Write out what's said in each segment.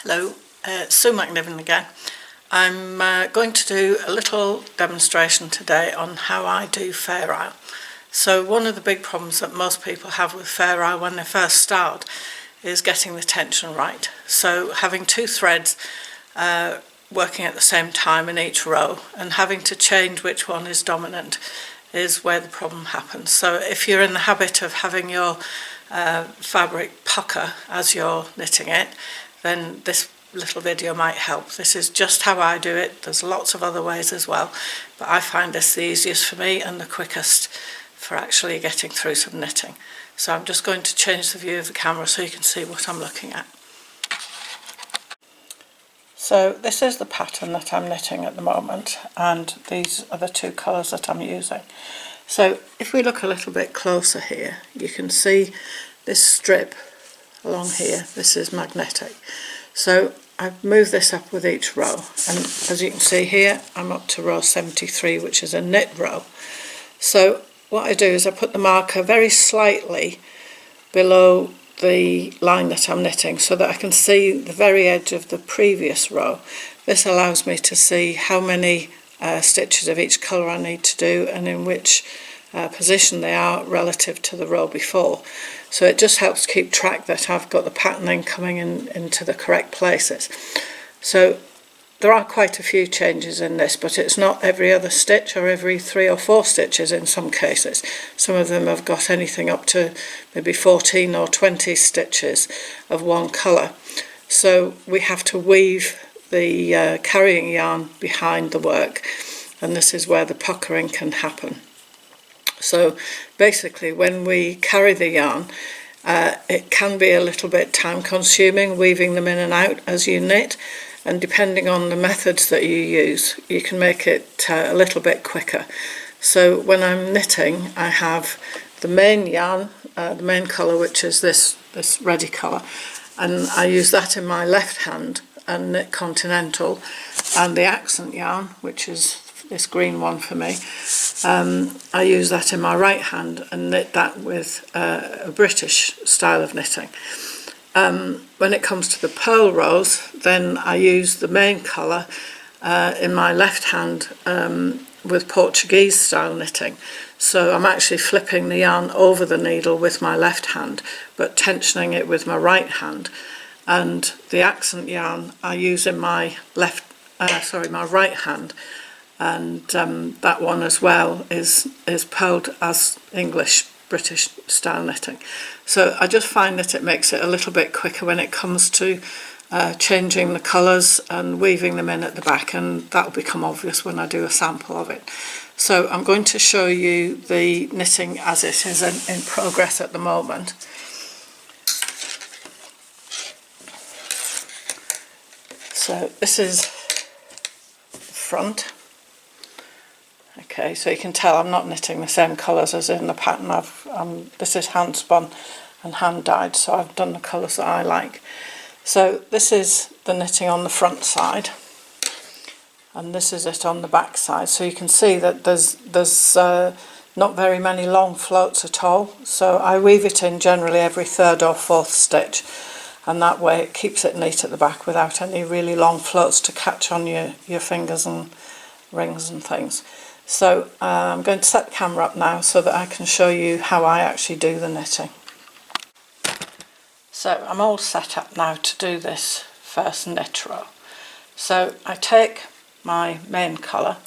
Hello, it's Sue McNiven again. I'm going to do a little demonstration today on how I do Fairisle. So one of the big problems that most people have with Fairisle when they first start is getting the tension right. So having two threads working at the same time in each row and having to change which one is dominant is where the problem happens. So if you're in the habit of having your fabric pucker as you're knitting it, then this little video might help. This is just how I do it. There's lots of other ways as well, but I find this the easiest for me and the quickest for actually getting through some knitting. So I'm just going to change the view of the camera so you can see what I'm looking at. So this is the pattern that I'm knitting at the moment, and these are the two colours that I'm using. So if we look a little bit closer here, you can see this strip along here. This is magnetic. So I've moved this up with each row, and as you can see here, I'm up to row 73, which is a knit row. So what I do is I put the marker very slightly below the line that I'm knitting so that I can see the very edge of the previous row. This allows me to see how many stitches of each colour I need to do and in which position they are relative to the row before. So it just helps keep track that I've got the patterning coming into the correct places. So there are quite a few changes in this, but it's not every other stitch or every 3 or 4 stitches in some cases. Some of them have got anything up to maybe 14 or 20 stitches of one colour. So we have to weave the carrying yarn behind the work, and this is where the puckering can happen. So basically when we carry the yarn, it can be a little bit time consuming weaving them in and out as you knit, and depending on the methods that you use you can make it a little bit quicker. So when I'm knitting, I have the main yarn, the main colour, which is this reddy colour, and I use that in my left hand and knit continental, and the accent yarn, which is this green one for me, I use that in my right hand and knit that with a British style of knitting. When it comes to the purl rows, then I use the main colour in my left hand with Portuguese style knitting. So I'm actually flipping the yarn over the needle with my left hand but tensioning it with my right hand, and the accent yarn I use in my my right hand, and that one as well is purled as English British style knitting. So I just find that it makes it a little bit quicker when it comes to changing the colours and weaving them in at the back, and that will become obvious when I do a sample of it. So I'm going to show you the knitting as it is in progress at the moment. So this is the front. Okay, so you can tell I'm not knitting the same colours as in the pattern. This is hand spun and hand dyed, so I've done the colours that I like. So this is the knitting on the front side, and this is it on the back side. So you can see that there's not very many long floats at all. So I weave it in generally every 3rd or 4th stitch, and that way it keeps it neat at the back without any really long floats to catch on your fingers and rings and things. So I'm going to set the camera up now so that I can show you how I actually do the knitting. So I'm all set up now to do this first knit row. So I take my main colour,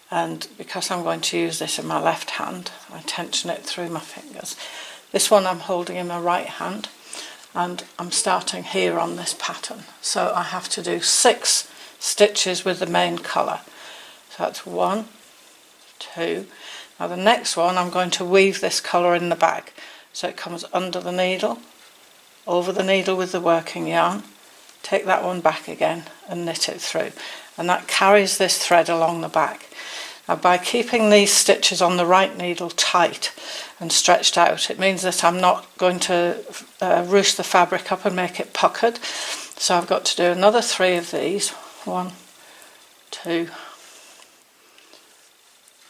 and because I'm going to use this in my left hand, I tension it through my fingers. This one I'm holding in my right hand, and I'm starting here on this pattern. So I have to do 6 stitches with the main colour. So that's 1, 2. Now the next one I'm going to weave this colour in the back, so it comes under the needle, over the needle with the working yarn, take that one back again and knit it through, and that carries this thread along the back. Now by keeping these stitches on the right needle tight and stretched out, it means that I'm not going to ruche the fabric up and make it puckered. So I've got to do another 3 of these. 1, 2,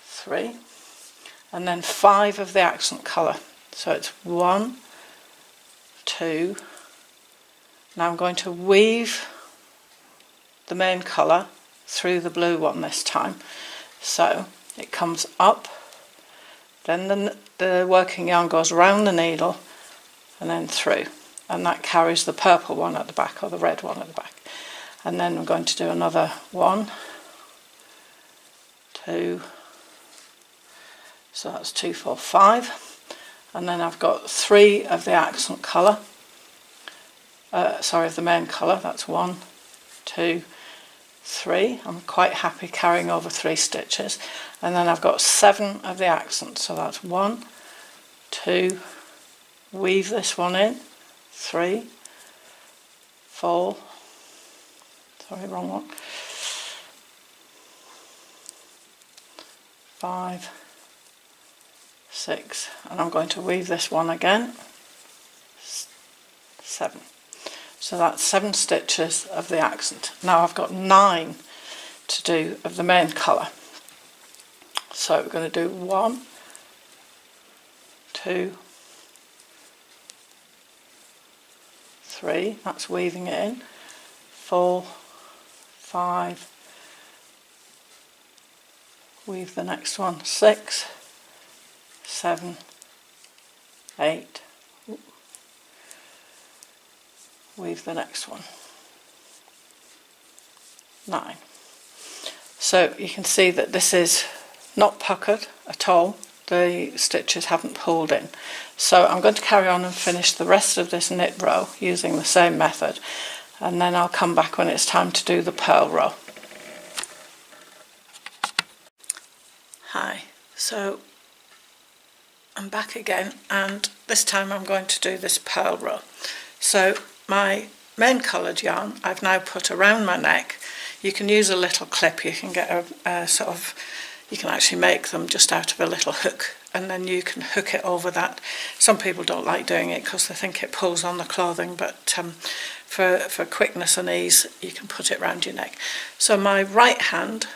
3, and then 5 of the accent colour. So it's 1, 2, Now I'm going to weave the main colour through the blue one this time. So it comes up, then the working yarn goes round the needle and then through, and that carries the purple one at the back or the red one at the back. And then I'm going to do another 1, 2, so that's 2, 4, 5, and then I've got 3 of the accent colour, of the main colour. That's 1, 2, 3. I'm quite happy carrying over 3 stitches, and then I've got 7 of the accent, so that's 1, 2, weave this one in, 3, 4, sorry, wrong one, 5, 6, and I'm going to weave this one again, 7. So that's 7 stitches of the accent. Now I've got 9 to do of the main colour. So we're going to do 1, 2, 3, that's weaving it in, 4, 5, weave the next one, 6, 7, 8, weave the next one, 9. So you can see that this is not puckered at all, the stitches haven't pulled in. So I'm going to carry on and finish the rest of this knit row using the same method, and then I'll come back when it's time to do the purl row. Hi, so I'm back again, and this time I'm going to do this purl row. So my main coloured yarn I've now put around my neck. You can use a little clip, you can get a sort of, you can actually make them just out of a little hook, and then you can hook it over that. Some people don't like doing it because they think it pulls on the clothing, but for quickness and ease you can put it around your neck. So my right hand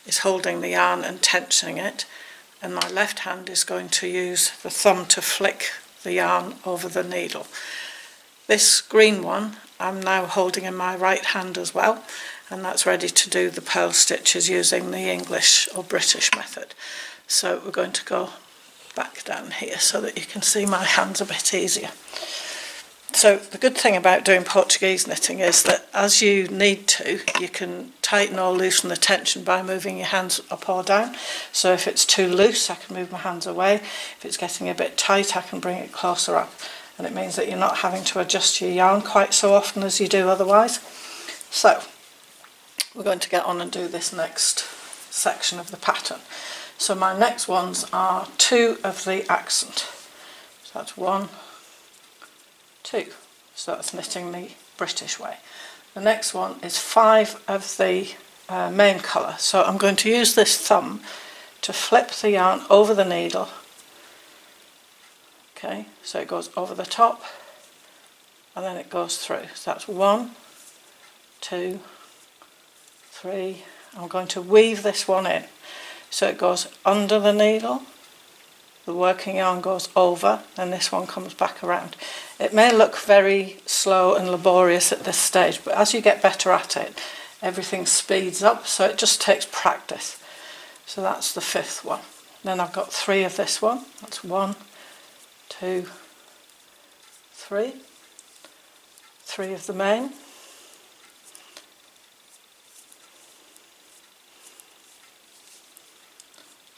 is holding the yarn and tensioning it, and my left hand is going to use the thumb to flick the yarn over the needle. This green one I'm now holding in my right hand as well, and that's ready to do the purl stitches using the English or British method. So we're going to go back down here so that you can see my hands a bit easier. So the good thing about doing Portuguese knitting is that as you need to, you can tighten or loosen the tension by moving your hands up or down. So if it's too loose, I can move my hands away. If it's getting a bit tight, I can bring it closer up. And it means that you're not having to adjust your yarn quite so often as you do otherwise. So we're going to get on and do this next section of the pattern. So my next ones are 2 of the accent. So that's 1, 2. So that's knitting the British way. The next one is 5 of the main colour. So I'm going to use this thumb to flip the yarn over the needle. Okay, so it goes over the top and then it goes through. So that's 1, 2, 3. I'm going to weave this one in. So it goes under the needle, the working yarn goes over, and this one comes back around. It may look very slow and laborious at this stage, but as you get better at it, everything speeds up, so it just takes practice. So that's the 5th one. Then I've got 3 of this one. That's 1, 2, 3. 3 of the main.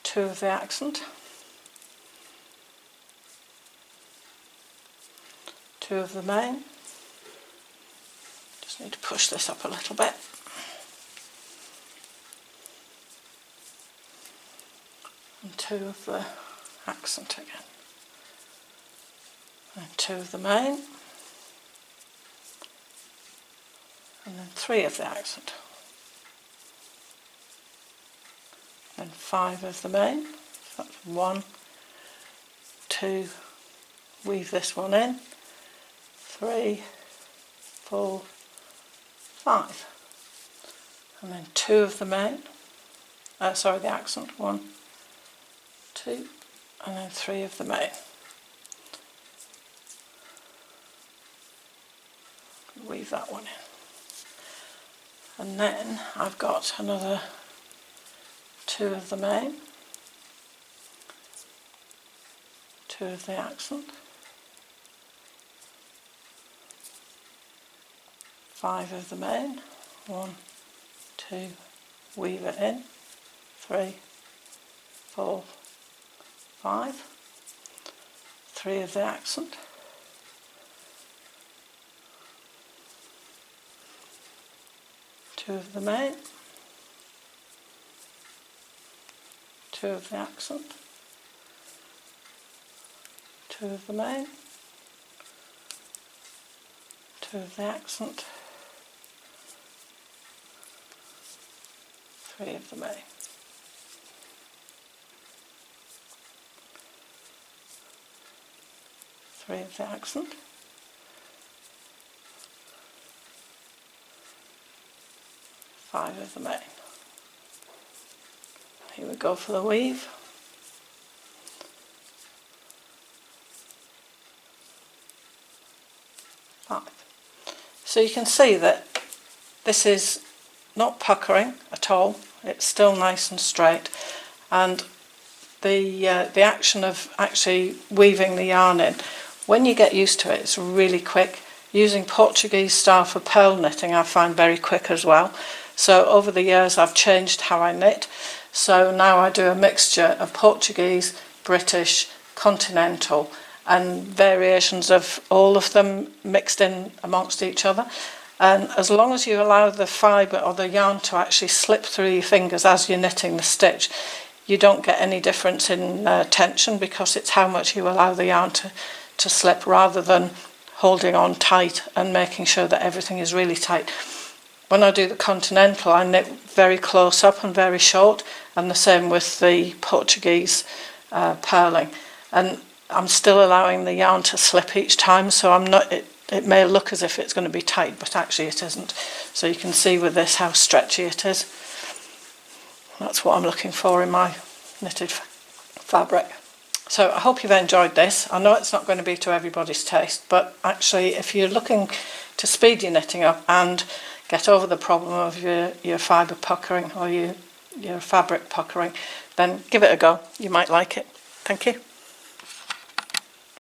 2 of the accent. 2 of the main. Just need to push this up a little bit. And 2 of the accent again. And 2 of the main. And then 3 of the accent. And 5 of the main. So that's 1, 2, weave this one in, 3, 4, 5. And then 2 of the main, the accent, 1, 2, and then 3 of the main. weave that one in. And then I've got another 2 of the main, 2 of the accent, 5 of the main, 1, 2, weave it in, 3, 4, 5, 3 of the accent, 2 of the main, 2 of the accent, 2 of the main, 2 of the accent, 3 of the main. Three of the accent, 5 of the main. Here we go for the weave. So you can see that this is not puckering at all, it's still nice and straight, and the action of actually weaving the yarn in, when you get used to it, it's really quick. Using Portuguese style for purl knitting I find very quick as well. So over the years I've changed how I knit, so now I do a mixture of Portuguese, British, continental, and variations of all of them mixed in amongst each other. And as long as you allow the fibre or the yarn to actually slip through your fingers as you're knitting the stitch, you don't get any difference in tension, because it's how much you allow the yarn to slip, rather than holding on tight and making sure that everything is really tight. When I do the continental, I knit very close up and very short, and the same with the Portuguese purling. And I'm still allowing the yarn to slip each time, so I'm not. It may look as if it's going to be tight, but actually it isn't. So you can see with this how stretchy it is. That's what I'm looking for in my knitted fabric. So I hope you've enjoyed this. I know it's not going to be to everybody's taste, but actually if you're looking to speed your knitting up and get over the problem of your fibre puckering or your fabric puckering, then give it a go. You might like it. Thank you.